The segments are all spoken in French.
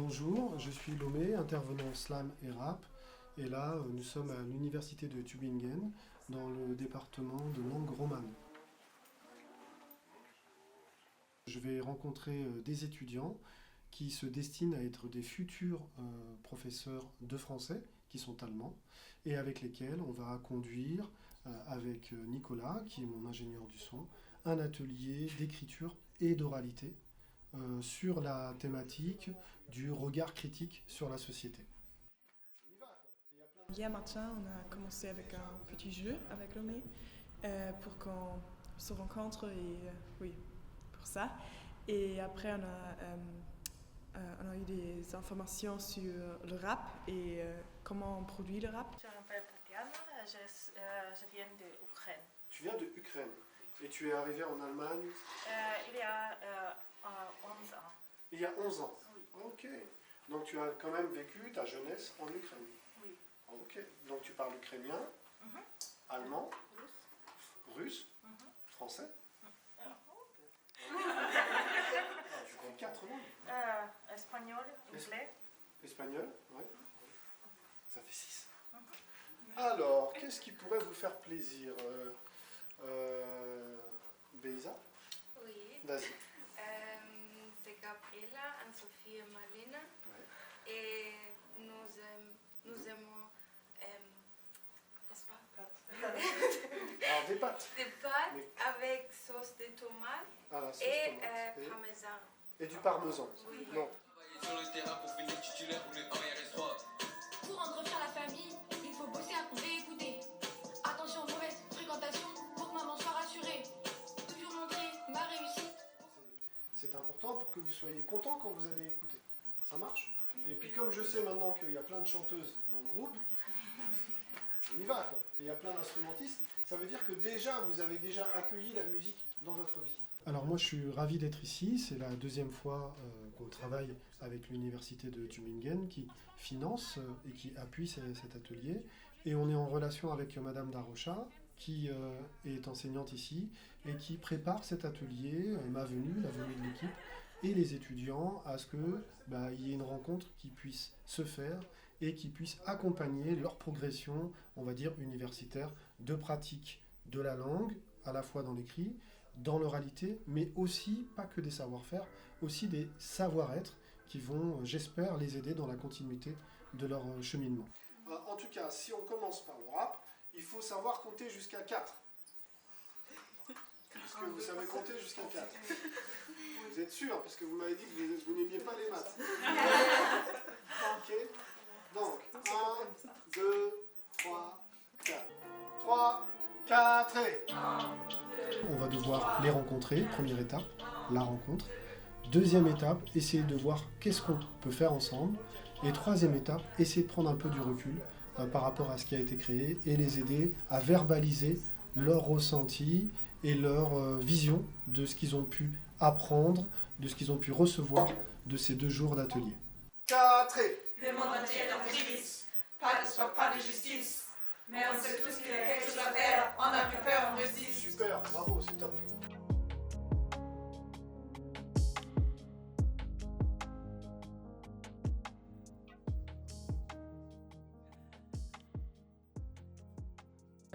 Bonjour, je suis Lomé, intervenant slam et rap. Et là, nous sommes à l'université de Tübingen, dans le département de langue romane. Je vais rencontrer des étudiants qui se destinent à être des futurs professeurs de français, qui sont allemands, et avec lesquels on va conduire, avec Nicolas, qui est mon ingénieur du son, un atelier d'écriture et d'oralité sur la thématique du regard critique sur la société. Hier matin, on a commencé avec un petit jeu avec Lomé pour qu'on se rencontre et oui, pour ça. Et après, on a eu des informations sur le rap et comment on produit le rap. Je m'appelle Tatiana, je viens d'Ukraine. Tu viens de Ukraine et tu es arrivé en Allemagne Il y a 11 ans. il y a 11 ans. Oui. Ok. Donc tu as quand même vécu ta jeunesse en Ukraine. Oui. Ok. Donc tu parles ukrainien, allemand, russe, français. Tu comprends 4 langues. Espagnol, anglais. Espagnol, ouais. Ça fait 6. Alors, qu'est-ce qui pourrait vous faire plaisir Beisa? Oui, Vas-y. c'est Gabriela, Anne-Sophie et Marlene. Ouais. Et nous aimons n'est-ce pas? Alors, des pâtes. Des pâtes Mais- avec sauce de tomate Ah, la sauce et tomate. parmesan. Et du parmesan. Oui. Non. Sur le terrain pour finir titulaire ou les arrière espoirs. Pour entretenir la famille, il faut bosser à compter et écouter. Attention, mauvaise fréquentation pour que maman soit rassurée. Toujours montrer ma réussite. C'est important pour que vous soyez content quand vous allez écouter. Ça marche? Et puis comme je sais maintenant qu'il y a plein de chanteuses dans le groupe, on y va quoi. Et il y a plein d'instrumentistes, ça veut dire que déjà vous avez déjà accueilli la musique dans votre vie. Alors moi je suis ravi d'être ici, c'est la deuxième fois qu'on travaille avec l'université de Tübingen qui finance et qui appuie cet atelier. Et on est en relation avec Madame Darocha qui est enseignante ici et qui prépare cet atelier, ma venue, la venue de l'équipe et les étudiants à ce que il y ait une rencontre qui puisse se faire et qui puisse accompagner leur progression, on va dire universitaire, de pratique de la langue, à la fois dans l'écrit, dans l'oralité, mais aussi, pas que des savoir-faire, aussi des savoir-être qui vont, j'espère, les aider dans la continuité de leur cheminement. En tout cas, si on commence par le rap, il faut savoir compter jusqu'à 4. Est-ce que vous savez compter jusqu'à 4? Vous êtes sûr? Parce que vous m'avez dit que vous n'aimiez pas les maths. Ok. Donc, 1, 2, 3, 4. 3, 4 et... On va devoir les rencontrer, première étape, la rencontre. Deuxième étape, essayer de voir qu'est-ce qu'on peut faire ensemble. Et troisième étape, essayer de prendre un peu du recul par rapport à ce qui a été créé et les aider à verbaliser leur ressenti et leur vision de ce qu'ils ont pu apprendre, de ce qu'ils ont pu recevoir de ces 2 jours d'atelier. 4 et... Le monde entier est en crise. Pas de soin, pas de justice. Mais on sait tous qu'il y a quelque chose à faire. On n'a plus peur, on résiste. Super, bravo, c'est top.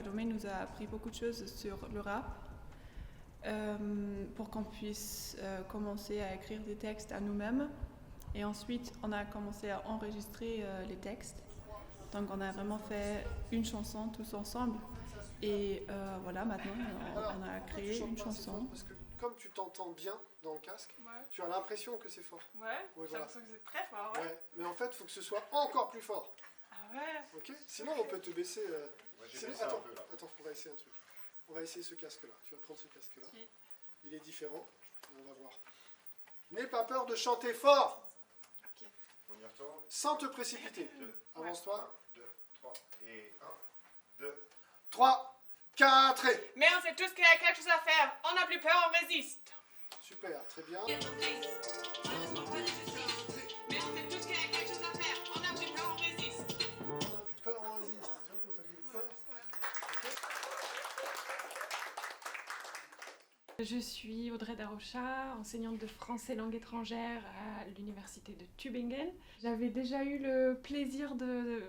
Lomé nous a appris beaucoup de choses sur le rap pour qu'on puisse commencer à écrire des textes à nous-mêmes. Et ensuite, on a commencé à enregistrer les textes. Donc, on a vraiment fait une chanson tous ensemble. Et voilà, maintenant, on a créé une chanson. Parce que comme tu t'entends bien dans le casque, tu as l'impression que c'est fort. Ouais, Ouais, j'ai voilà. l'impression que c'est très fort, ouais. Ouais, mais en fait, il faut que ce soit encore plus fort. Ah ouais. Ok? Sinon, on peut te baisser. Moi, j'ai Sinon, baissé un attends, peu, là. attends, on va essayer un truc. On va essayer ce casque-là. Tu vas prendre ce casque-là. Ok. Il est différent. On va voir. N'aie pas peur de chanter fort, On y retourne. sans te précipiter. 2, Avance-toi. 2, 3 et 1, 2. 3, 4 et... Mais on sait tous qu'il y a quelque chose à faire. On n'a plus peur, on résiste. Super, très bien. Mais on sait tous qu'il y a quelque chose à faire. On n'a plus peur, on résiste. On n'a plus peur, on résiste. Tu vois comment t'as dit peur? Ok. Je suis Audrey Darocha, enseignante de français langue étrangère à l'université de Tübingen. J'avais déjà eu le plaisir de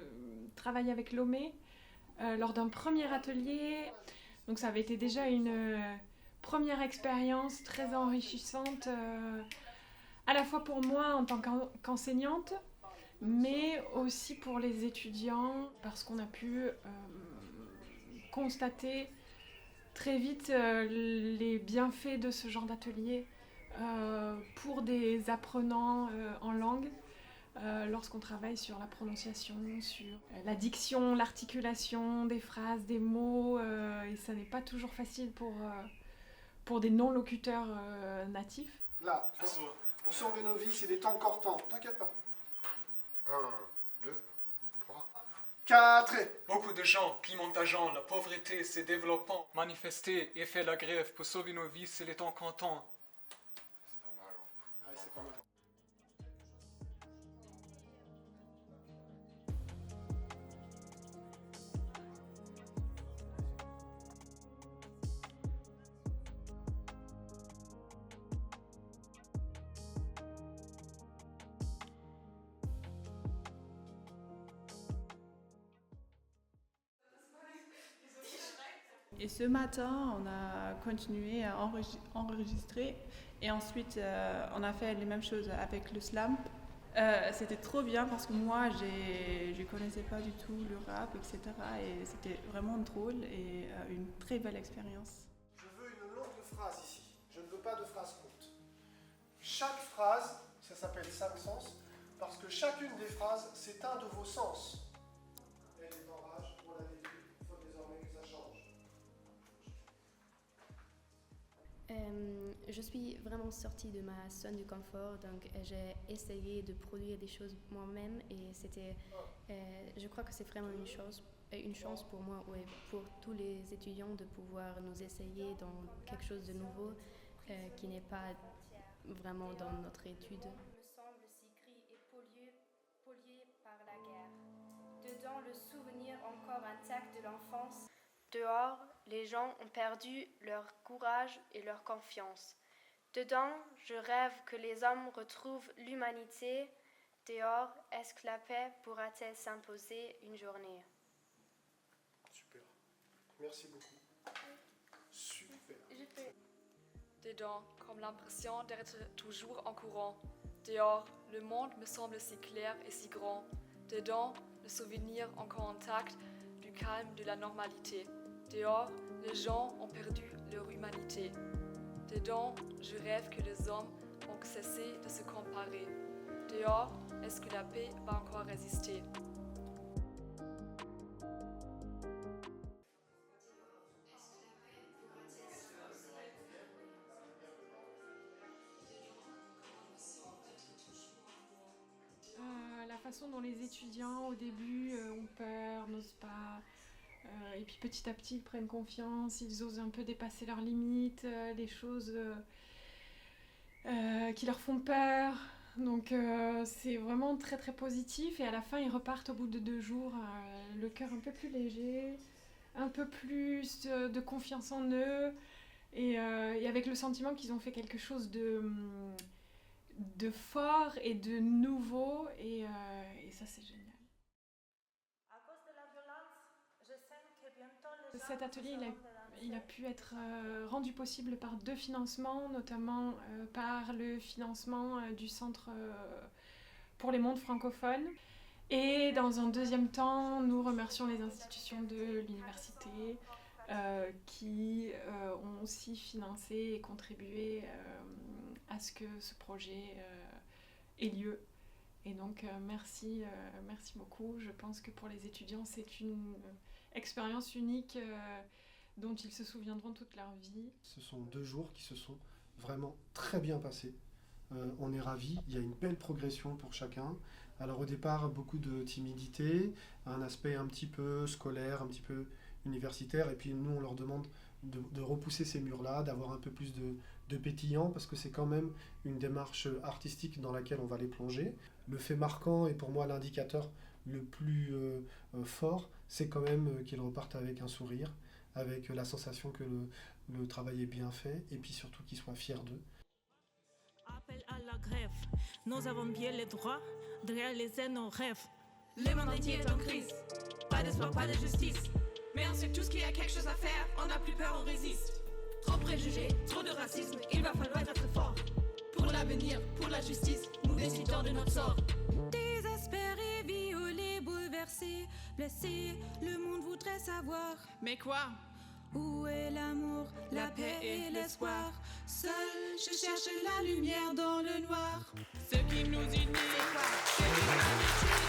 travailler avec Lomé lors d'un premier atelier. Donc ça avait été déjà une première expérience très enrichissante, à la fois pour moi en tant qu'enseignante, mais aussi pour les étudiants, parce qu'on a pu constater très vite les bienfaits de ce genre d'atelier pour des apprenants en langue, lorsqu'on travaille sur la prononciation, sur la diction, l'articulation des phrases, des mots, et ça n'est pas toujours facile pour des non-locuteurs natifs. Là, pour sauver nos vies, c'est des temps cortants. T'inquiète pas. 1, 2, 3. 4. Beaucoup de gens, climatage, la pauvreté, se développant, manifester et faire la grève pour sauver nos vies, c'est les temps contents. C'est pas mal. Ah, c'est pas mal. Et ce matin, on a continué à enregistrer et ensuite on a fait les mêmes choses avec le slam. C'était trop bien parce que moi, je ne connaissais pas du tout le rap, etc. Et c'était vraiment drôle et une très belle expérience. Je veux une longue phrase ici. Je ne veux pas de phrase courte. Chaque phrase, ça s'appelle 5 sens, parce que chacune des phrases, c'est un de vos sens. Elle est en rage, on l'a dit, il faut désormais que ça change. Je suis vraiment sortie de ma zone de confort, donc j'ai essayé de produire des choses moi-même et je crois que c'est vraiment une chance pour moi et pour tous les étudiants de pouvoir nous essayer dans quelque chose de nouveau qui n'est pas vraiment dans notre étude. Me semble si gris et pollué par la guerre. Dedans, le souvenir encore intact de l'enfance. Dehors, les gens ont perdu leur courage et leur confiance. Dedans, je rêve que les hommes retrouvent l'humanité. Dehors, est-ce que la paix pourra-t-elle s'imposer une journée? Super. Merci beaucoup. Super. Dedans, comme l'impression d'être toujours en courant. Dehors, le monde me semble si clair et si grand. Dedans, le souvenir encore intact du calme de la normalité. Dehors, les gens ont perdu leur humanité. Dedans, je rêve que les hommes ont cessé de se comparer. Dehors, est-ce que la paix va encore résister? La façon dont les étudiants au début ont peur, n'osent pas, et puis petit à petit ils prennent confiance, ils osent un peu dépasser leurs limites, les choses qui leur font peur. Donc c'est vraiment très très positif et à la fin ils repartent au bout de 2 jours, le cœur un peu plus léger, un peu plus de confiance en eux et avec le sentiment qu'ils ont fait quelque chose de fort et de nouveau et ça c'est génial. À cause de la violence, je sens que bientôt les gens Cet atelier seront il a pu être rendu possible par 2 financements, notamment par le financement du Centre pour les mondes francophones. Et dans un deuxième temps, nous remercions les institutions de l'université qui ont aussi financé et contribué à ce que ce projet ait lieu. Et donc merci beaucoup. Je pense que pour les étudiants, c'est une expérience unique dont ils se souviendront toute leur vie. Ce sont 2 jours qui se sont vraiment très bien passés. On est ravis, il y a une belle progression pour chacun. Alors au départ, beaucoup de timidité, un aspect un petit peu scolaire, un petit peu universitaire, et puis nous on leur demande de repousser ces murs-là, d'avoir un peu plus de pétillant, parce que c'est quand même une démarche artistique dans laquelle on va les plonger. Le fait marquant, et pour moi l'indicateur le plus fort, c'est quand même qu'ils repartent avec un sourire, avec la sensation que le travail est bien fait, et puis surtout qu'ils soient fiers d'eux. Appel à la grève, nous avons bien le droit de réaliser nos rêves. Le monde entier est en crise, pas d'espoir, pas de justice. Mais on sait tous qu'il y a quelque chose à faire, on n'a plus peur, on résiste. Trop préjugés, trop de racisme, il va falloir être fort. Pour l'avenir, pour la justice, nous décidons de notre sort. Désespérés, violés, bouleversés, blessés, le monde voudrait savoir. Mais quoi? Où est l'amour, la paix et l'espoir? Seul, je cherche la lumière dans le noir. Ce qui nous unit, c'est l'humanité.